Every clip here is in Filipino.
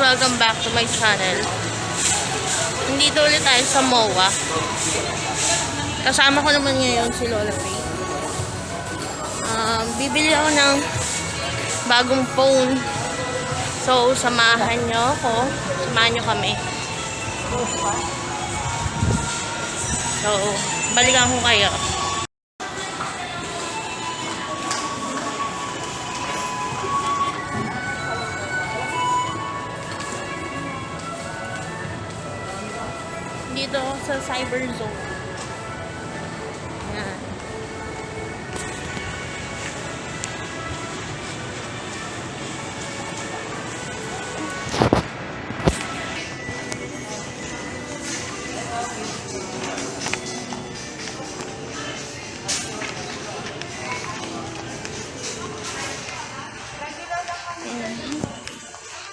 welcome back to my channel. Nandito ulit tayo sa MOA. Kasama ko naman ngayon si Lola Ray. Bibili ako ng bagong phone. So, samahan nyo ako. Samahan nyo kami. So, balikan ko kayo. Dito ako sa cyber zone. Yan.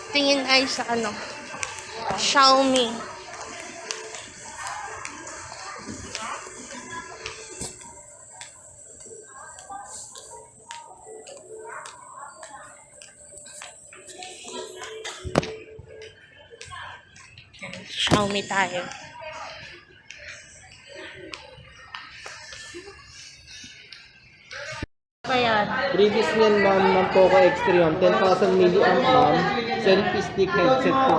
Tingin ay sa Xiaomi. Xiaomi tayo. Ayan. Previous niyan ma'am, POCO X3 ma'am, 10,000 mAh ma'am, selfie stick headset po.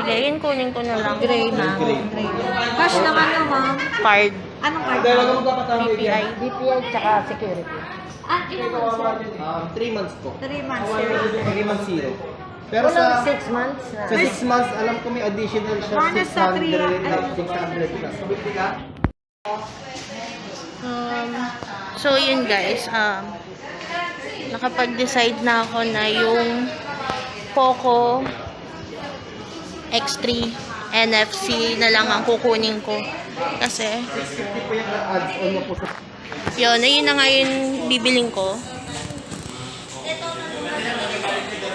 Sige, kunin ko na lang. Gray na. Gray. Cash naman na, ma'am. Card. Anong card? DPI. DPI tsaka security. Ilan months? 3 months po. 3 months. 3 months zero. Pero Walang sa 6 months na. 6 months, alam ko may additional siya, Minus sa 600 plus. So, yun guys. Nakapag-decide na ako na yung POCO X3 NFC na lang ang kukunin ko. Kasi, yun na nga yung bibiling ko.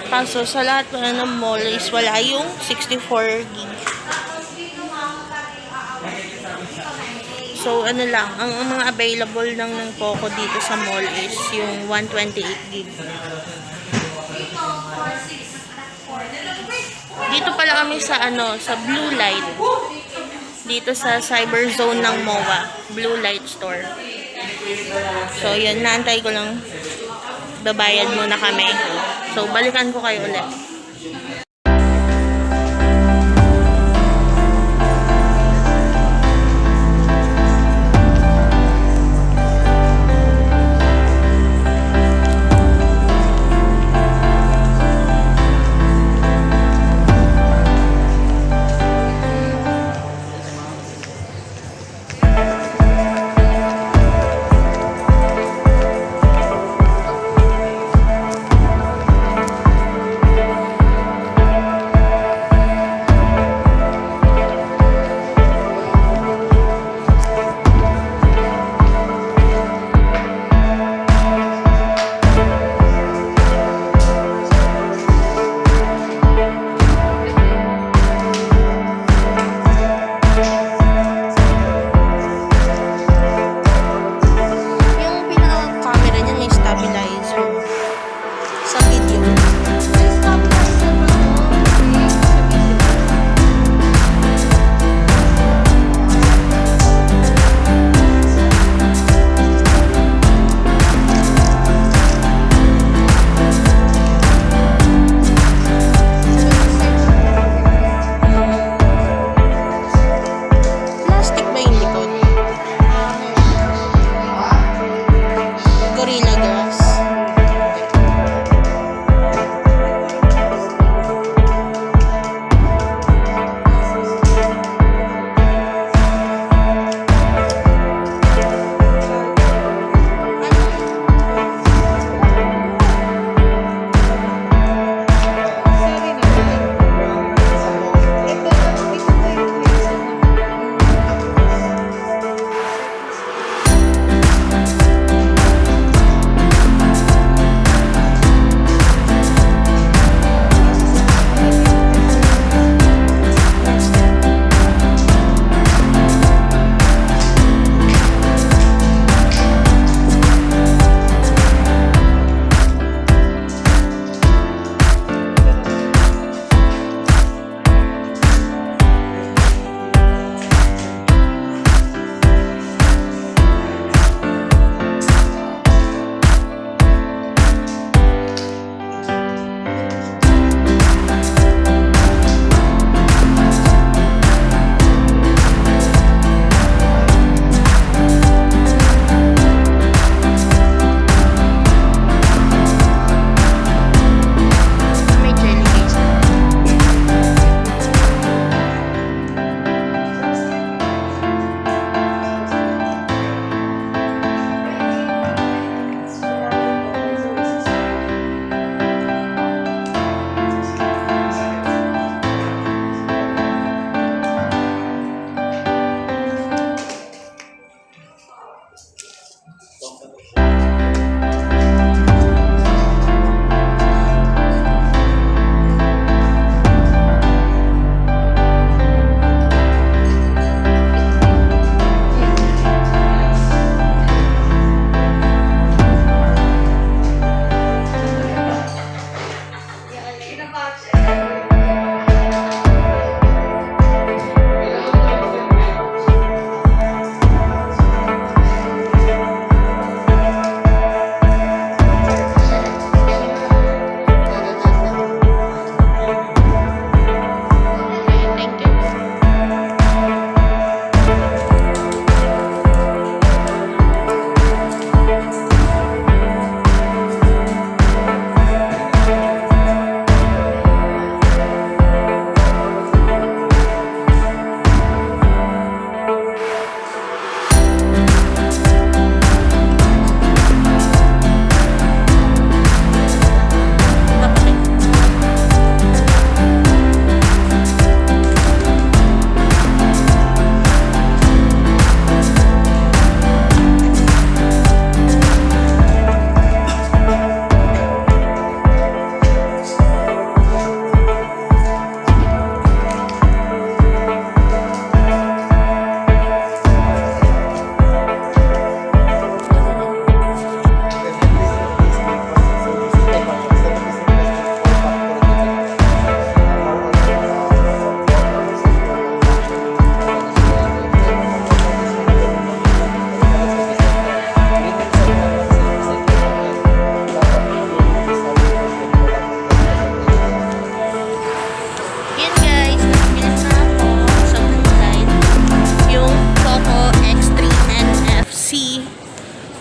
Kaso, sa lahat ng mall is wala yung 64 gig. So, lang, ang mga available lang ng POCO dito sa mall is yung 128 gig. Dito pala kami sa sa Blue Light. Dito sa cyber zone ng MOA, Blue Light Store. So, yun, naantay ko lang. Babayad muna kami. So, balikan ko kayo ulit.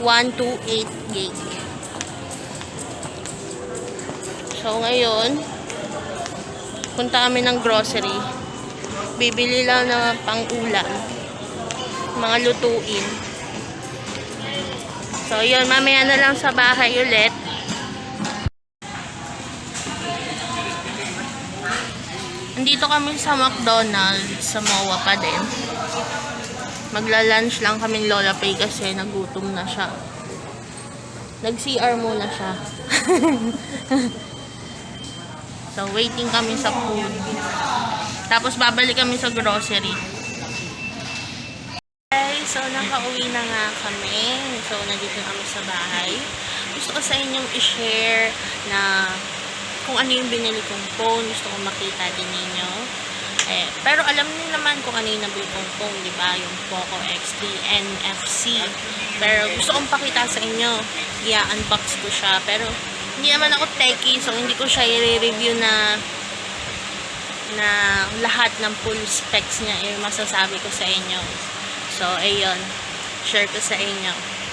128 gig. So, ngayon, punta kami ng grocery. Bibili lang na pang-ulam. Mga lutuin. So, yun. Mamaya na lang sa bahay ulit. Nandito kami sa McDonald's, sa MOA pa din. Magla-lunch lang kaming Lola Pay kasi nagutom na siya. Nag-CR muna siya. So, waiting kami sa food. Tapos, babalik kami sa grocery. Okay, so, nakauwi na nga kami. So, nandito kami sa bahay. Gusto ko sa inyong i-share na kung ano yung binili kong phone, gusto kong makita din ninyo. Pero alam niyo naman kung ano yung nabili kong phone, di ba? Yung POCO X3 NFC. Pero gusto kong pakita sa inyo. I-unbox ko siya. Pero hindi naman ako techie, so hindi ko siya i-review na lahat ng full specs niya masasabi ko sa inyo. So, ayun. Share ko sa inyo.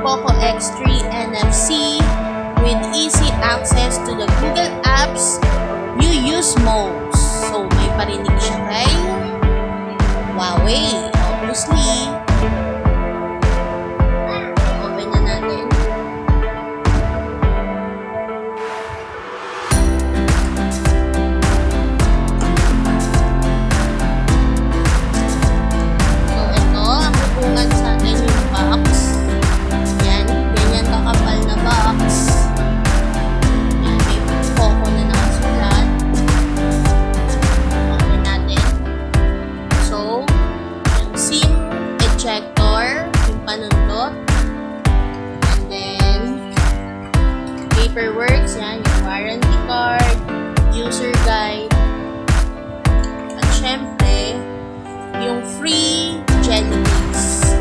POCO X3 NFC with easy access to the Google apps you use most. So, may parinig siya kay Huawei, obviously. Open na natin. So, ito, ang bubungad sa atin yung box. Yan, ganyan kakapal na box. Yan, may POCO na nakasulat. Open natin. So, yung SIM ejector, yung panundot. And then, paperworks, yan, yung warranty card, user guide. At syempre, yung free jelly beans.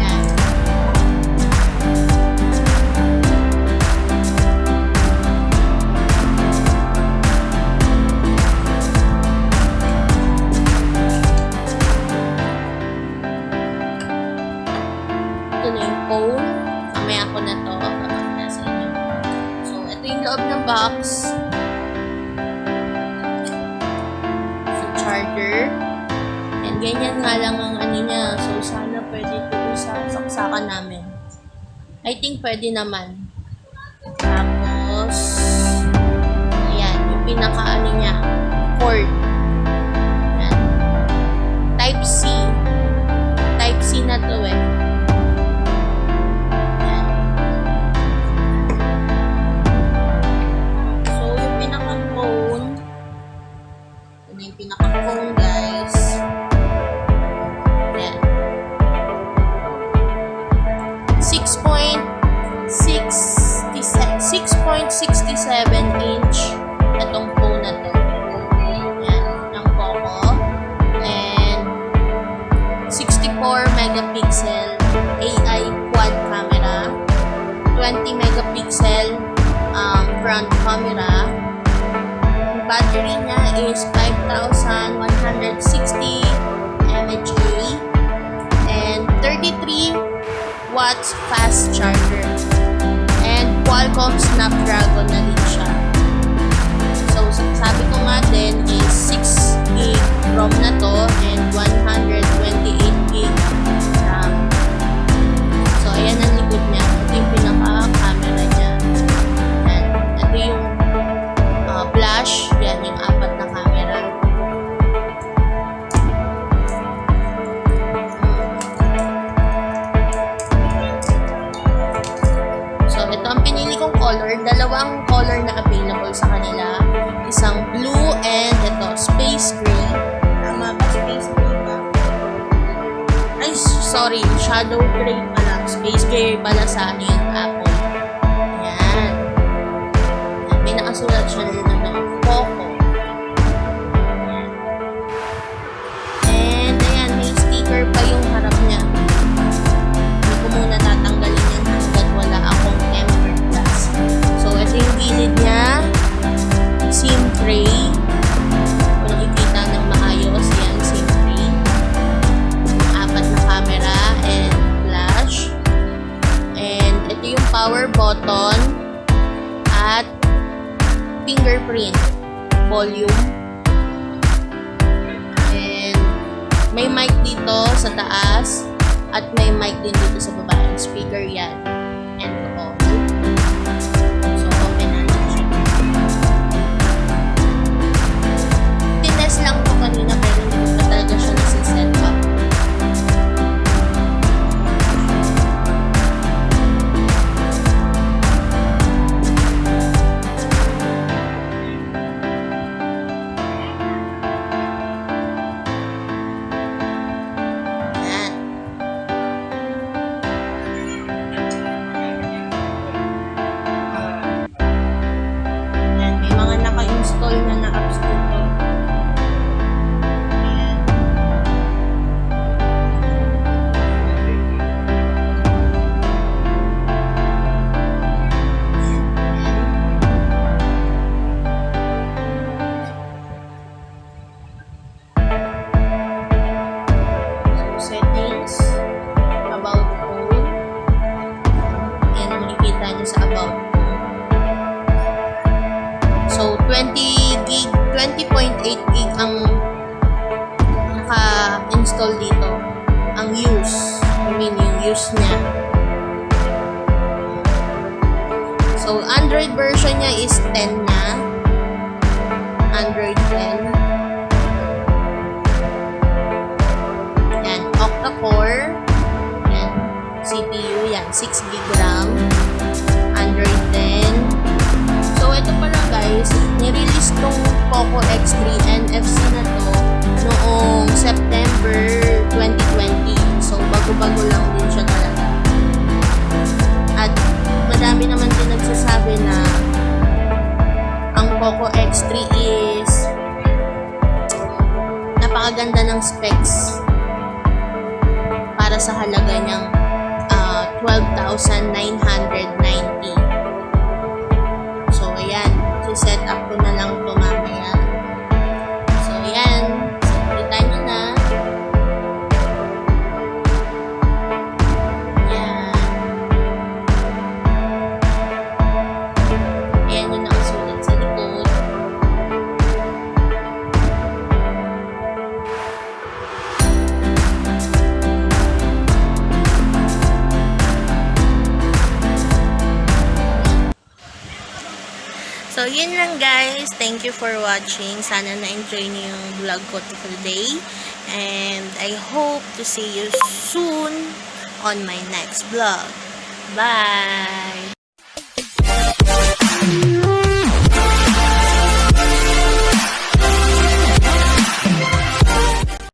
Yan. Ito na yung phone. Mamaya ko na to kapag nasa inyo. So, ito yung loob ng box. So, charger. And ganyan nga lang ang ano niya. So, sana pwede ito sa saksakan namin. I think pwede naman. Tapos, ayan, yung pinaka-ano niya, cord. Ayan. Type-C. Type-C na to eh. Ayan. So, yung pinaka-phone, ito na yung pinaka-phone, guys. Ayan. 6.67 inch itong phone na to. Ayan, ng POCO. battery niya is 5,160 mAh and 33 watts fast charger. And Qualcomm Snapdragon na din siya. So, sabi ko nga din is 6 gig ROM na to and 128 gig RAM. So, ayan ang likod niya. Ito yung pinaka-camera niya. And ito yung flash. Yan yung 4 na camera. So, ito ang pinili kong color. Dalawang color na available sa kanila. Isang blue and ito, space gray. Tama ba? Space gray ba? Ay, sorry. Shadow gray pala. Space gray pala sa ano yung Apple. Ayan. May nakasulat siya na ng POCO. Ayan. And ayan, may sticker pa yung harap niya. Hindi ko muna tatanggalin yan hanggat wala akong tempered glass. So, ito yung gilid niya. SIM tray. Kung nakikita ng maayos, yan, SIM tray. 4 na camera and flash. And ito yung power button at fingerprint, volume. And may mic dito sa taas at may mic din dito sa baba. And speaker yan. And on. So, open na lang siya. Tinest lang ko kanina pero hindi ko pa talaga siya nasiset up. Naka-install na apps dito. Ayan. So, settings, about phone. Ayan ang makikita nyo sa about phone. So, 20.8 gig ang naka-install dito. Ang use. Yung use niya. So, Android version niya is 10 na. Android 10. Yan. Octa-core. Yan. CPU. Yan. 6 gig RAM. Android 10. So, ito pala guys, nirelease tong POCO X3 NFC na to noong September 2020. So, bago-bago lang din siya talaga. At madami naman din nagsasabi na ang POCO X3 is napakaganda ng specs para sa halaga niyang 12,990. Ayan, set up ko na lang ito mamaya. So, ayan. So, kita nyo na. Ayan. Ayan yung nakasulat sa likod. So, yun lang guys. Thank you for watching. Sana na-enjoy niyo yung vlog ko today. And I hope to see you soon on my next vlog. Bye!